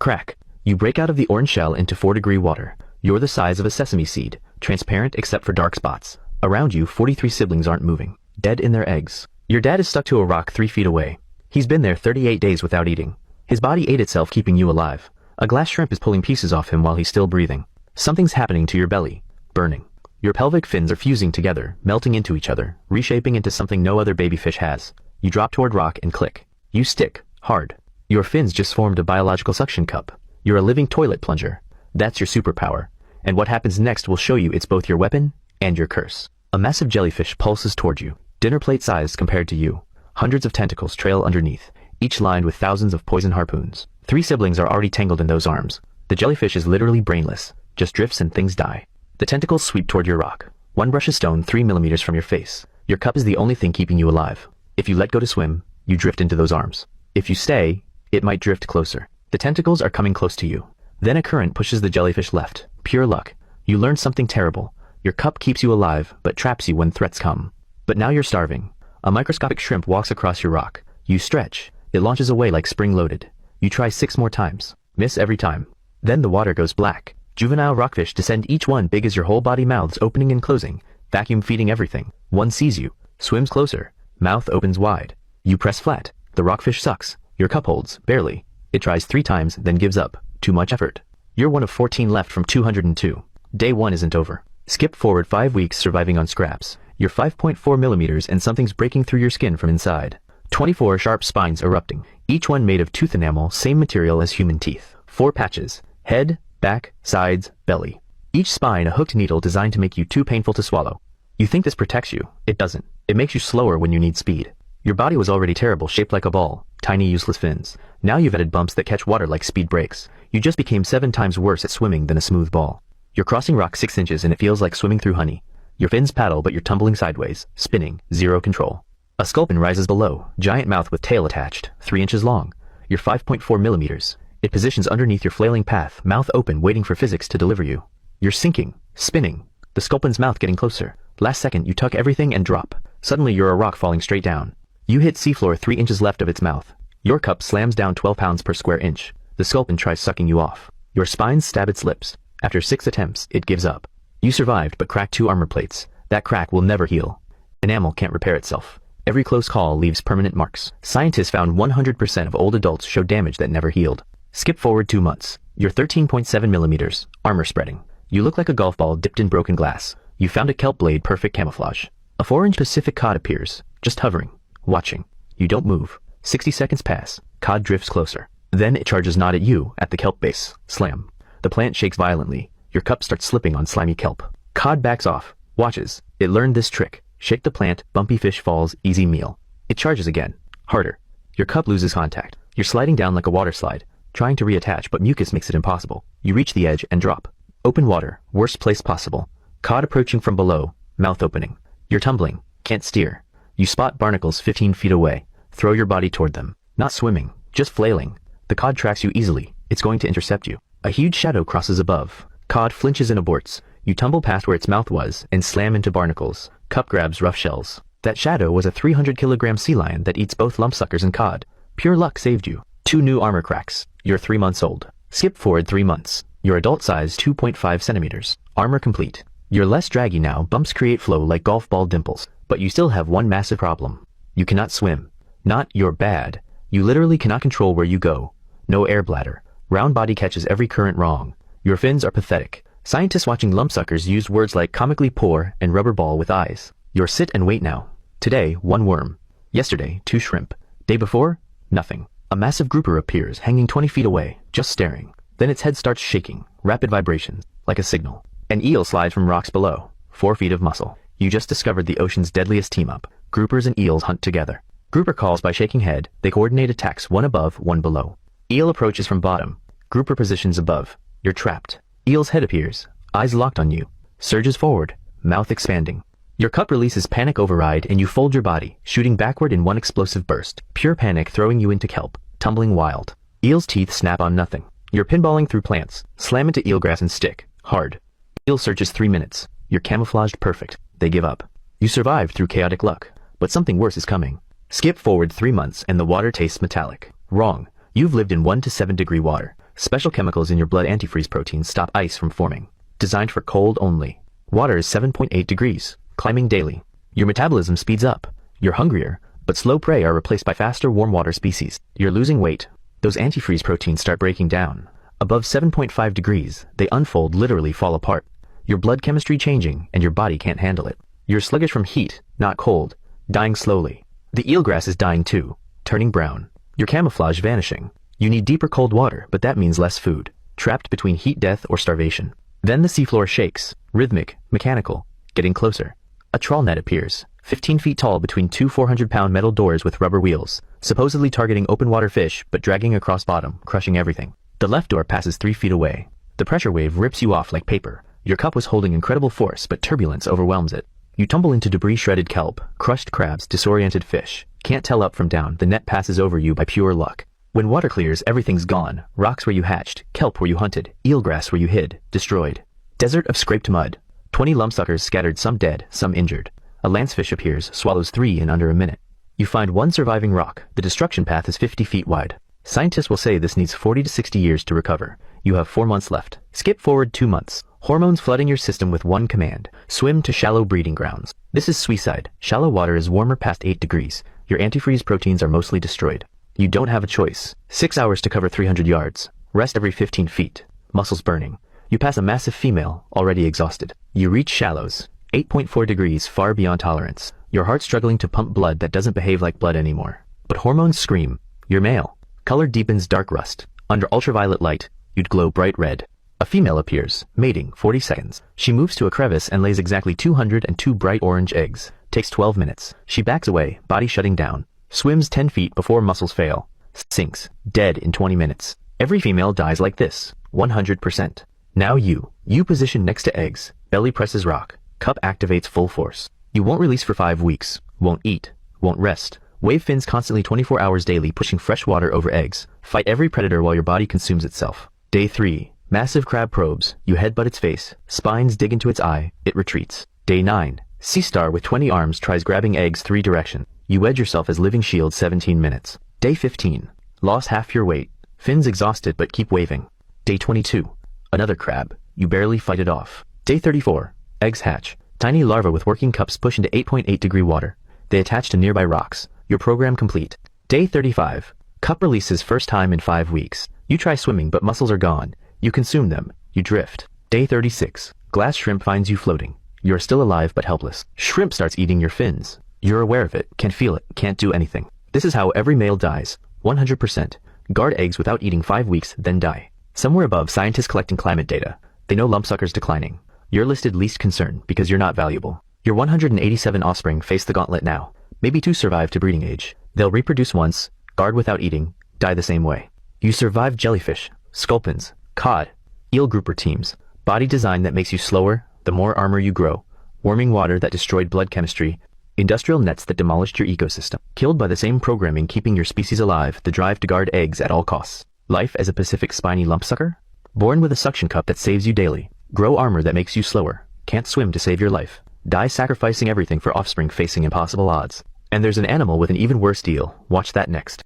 Crack. You break out of the orange shell into 4-degree water. You're the size of a sesame seed, transparent except for dark spots. Around you, 43 siblings aren't moving, dead in their eggs. Your dad is stuck to a rock 3 feet away. He's been there 38 days without eating. His body ate itself, keeping you alive. A glass shrimp is pulling pieces off him while he's still breathing. Something's happening to your belly. Burning. Your pelvic fins are fusing together, melting into each other, reshaping into something no other baby fish has. You drop toward rock and click. You stick. Hard. Your fins just formed a biological suction cup. You're a living toilet plunger. That's your superpower. And what happens next will show you it's both your weapon and your curse. A massive jellyfish pulses toward you, dinner plate sized compared to you. Hundreds of tentacles trail underneath, each lined with thousands of poison harpoons. 3 siblings are already tangled in those arms. The jellyfish is literally brainless, just drifts and things die. The tentacles sweep toward your rock. One brush is stone 3 millimeters from your face. Your cup is the only thing keeping you alive. If you let go to swim, you drift into those arms. If you stay, it might drift closer. The tentacles are coming close to you. Then a current pushes the jellyfish left. Pure luck. You learned something terrible. Your cup keeps you alive, but traps you when threats come. But now you're starving. A microscopic shrimp walks across your rock. You stretch. It launches away like spring-loaded. You try 6 more times. Miss every time. Then the water goes black. Juvenile rockfish descend, each one big as your whole body, mouths opening and closing, vacuum feeding everything. One sees you, swims closer, mouth opens wide. You press flat. The rockfish sucks. Your cup holds, barely. It tries 3 times, then gives up. Too much effort. You're one of 14 left from 202. Day 1 isn't over. Skip forward 5 weeks surviving on scraps. You're 5.4 millimeters and something's breaking through your skin from inside. 24 sharp spines erupting, each one made of tooth enamel, same material as human teeth. 4 patches. Head, back, sides, belly. Each spine a hooked needle designed to make you too painful to swallow. You think this protects you. It doesn't. It makes you slower when you need speed. Your body was already terrible, shaped like a ball. Tiny useless fins. Now you've added bumps that catch water like speed brakes. You just became 7 times worse at swimming than a smooth ball. You're crossing rock 6 inches and it feels like swimming through honey. Your fins paddle but you're tumbling sideways, spinning, 0 control. A sculpin rises below, giant mouth with tail attached, 3 inches long. You're 5.4 millimeters. It positions underneath your flailing path, mouth open waiting for physics to deliver you. You're sinking, spinning. The sculpin's mouth getting closer. Last second you tuck everything and drop. Suddenly you're a rock falling straight down. You hit seafloor 3 inches left of its mouth. Your cup slams down 12 pounds per square inch. The sculpin tries sucking you off. Your spines stab its lips. After 6 attempts, it gives up. You survived but cracked 2 armor plates. That crack will never heal. Enamel can't repair itself. Every close call leaves permanent marks. Scientists found 100% of old adults show damage that never healed. Skip forward 2 months. You're 13.7 millimeters, armor spreading. You look like a golf ball dipped in broken glass. You found a kelp blade, perfect camouflage. A 4-inch Pacific cod appears, just hovering, watching. You don't move. 60 seconds pass. Cod drifts closer. Then it charges not at you, at the kelp base. Slam. The plant shakes violently. Your cup starts slipping on slimy kelp. Cod backs off. Watches. It learned this trick. Shake the plant, bumpy fish falls, easy meal. It charges again. Harder. Your cup loses contact. You're sliding down like a water slide, trying to reattach but mucus makes it impossible. You reach the edge and drop. Open water, worst place possible. Cod approaching from below, mouth opening. You're tumbling, can't steer. You spot barnacles 15 feet away. Throw your body toward them. Not swimming, just flailing. The cod tracks you easily. It's going to intercept you. A huge shadow crosses above. Cod flinches and aborts. You tumble past where its mouth was and slam into barnacles. Cup grabs rough shells. That shadow was a 300-kilogram sea lion that eats both lumpsuckers and cod. Pure luck saved you. 2 new armor cracks. You're 3 months old. Skip forward 3 months. Your adult size 2.5 centimeters. Armor complete. You're less draggy now. Bumps create flow like golf ball dimples. But you still have one massive problem. You cannot swim. Not you're bad. You literally cannot control where you go. No air bladder. Round body catches every current wrong. Your fins are pathetic. Scientists watching lumpsuckers used words like comically poor and rubber ball with eyes. You're sit and wait now. Today, 1 worm. Yesterday, 2 shrimp. Day before, nothing. A massive grouper appears, hanging 20 feet away, just staring. Then its head starts shaking, rapid vibrations, like a signal. An eel slides from rocks below, 4 feet of muscle. You just discovered the ocean's deadliest team-up. Groupers and eels hunt together. Grouper calls by shaking head. They coordinate attacks, 1 above, 1 below. Eel approaches from bottom. Grouper positions above. You're trapped. Eel's head appears, eyes locked on you. Surges forward, mouth expanding. Your cup releases panic override and you fold your body, shooting backward in one explosive burst. Pure panic throwing you into kelp, tumbling wild. Eel's teeth snap on nothing. You're pinballing through plants, slam into eelgrass and stick, hard. Eel searches 3 minutes. You're camouflaged perfect. They give up. You survived through chaotic luck, but something worse is coming. Skip forward 3 months and the water tastes metallic. Wrong. You've lived in 1 to 7 degree water. Special chemicals in your blood antifreeze proteins stop ice from forming. Designed for cold only. Water is 7.8 degrees, climbing daily. Your metabolism speeds up. You're hungrier, but slow prey are replaced by faster warm water species. You're losing weight. Those antifreeze proteins start breaking down. Above 7.5 degrees, they unfold, literally fall apart. Your blood chemistry changing, and your body can't handle it. You're sluggish from heat, not cold, dying slowly. The eelgrass is dying too, turning brown. Your camouflage vanishing. You need deeper cold water, but that means less food. Trapped between heat death or starvation. Then the seafloor shakes, rhythmic, mechanical, getting closer. A trawl net appears, 15 feet tall between two 400-pound metal doors with rubber wheels, supposedly targeting open water fish but dragging across bottom, crushing everything. The left door passes 3 feet away. The pressure wave rips you off like paper. Your cup was holding incredible force, but turbulence overwhelms it. You tumble into debris, shredded kelp, crushed crabs, disoriented fish. Can't tell up from down. The net passes over you by pure luck. When water clears, everything's gone. Rocks where you hatched, kelp where you hunted, eelgrass where you hid, destroyed. Desert of scraped mud. 20 lumpsuckers scattered, some dead, some injured. A lancefish appears, swallows 3 in under a minute. You find one surviving rock. The destruction path is 50 feet wide. Scientists will say this needs 40 to 60 years to recover. You have 4 months left. Skip forward 2 months. Hormones flooding your system with one command. Swim to shallow breeding grounds. This is suicide. Shallow water is warmer past 8 degrees. Your antifreeze proteins are mostly destroyed. You don't have a choice. 6 hours to cover 300 yards. Rest every 15 feet. Muscles burning. You pass a massive female, already exhausted. You reach shallows. 8.4 degrees, far beyond tolerance. Your heart struggling to pump blood that doesn't behave like blood anymore. But hormones scream. You're male. Color deepens, dark rust. Under ultraviolet light, you'd glow bright red. A female appears, mating, 40 seconds. She moves to a crevice and lays exactly 202 bright orange eggs. Takes 12 minutes. She backs away, body shutting down. Swims 10 feet before muscles fail. Sinks, dead in 20 minutes. Every female dies like this, 100%. Now you position next to eggs. Belly presses rock. Cup activates full force. You won't release for 5 weeks. Won't eat. Won't rest. Wave fins constantly 24 hours daily, pushing fresh water over eggs. Fight every predator while your body consumes itself. Day 3. Massive crab probes. You headbutt its face. Spines dig into its eye. It retreats. Day 9. Sea star with 20 arms tries grabbing eggs 3 direction. You wedge yourself as living shield 17 minutes. Day 15. Lost half your weight. Fins exhausted but keep waving. Day 22. Another crab. You barely fight it off. Day 34. Eggs hatch. Tiny larvae with working cups push into 8.8 degree water. They attach to nearby rocks. Your program complete. Day 35. Cup releases first time in 5 weeks. You try swimming but muscles are gone. You consume them. You drift. Day 36. Glass shrimp finds you floating. You're still alive but helpless. Shrimp starts eating your fins. You're aware of it, can feel it, can't do anything. This is how every male dies. 100%. Guard eggs without eating 5 weeks, then die. Somewhere above, scientists collecting climate data. They know lumpsuckers declining. You're listed least concern because you're not valuable. Your 187 offspring face the gauntlet now. Maybe 2 survive to breeding age. They'll reproduce once, guard without eating, die the same way. You survive jellyfish, sculpins, cod, eel grouper teams, body design that makes you slower, the more armor you grow, warming water that destroyed blood chemistry, industrial nets that demolished your ecosystem, killed by the same programming keeping your species alive, the drive to guard eggs at all costs. Life as a Pacific spiny lumpsucker? Born with a suction cup that saves you daily, grow armor that makes you slower, can't swim to save your life, die sacrificing everything for offspring facing impossible odds. And there's an animal with an even worse deal. Watch that next.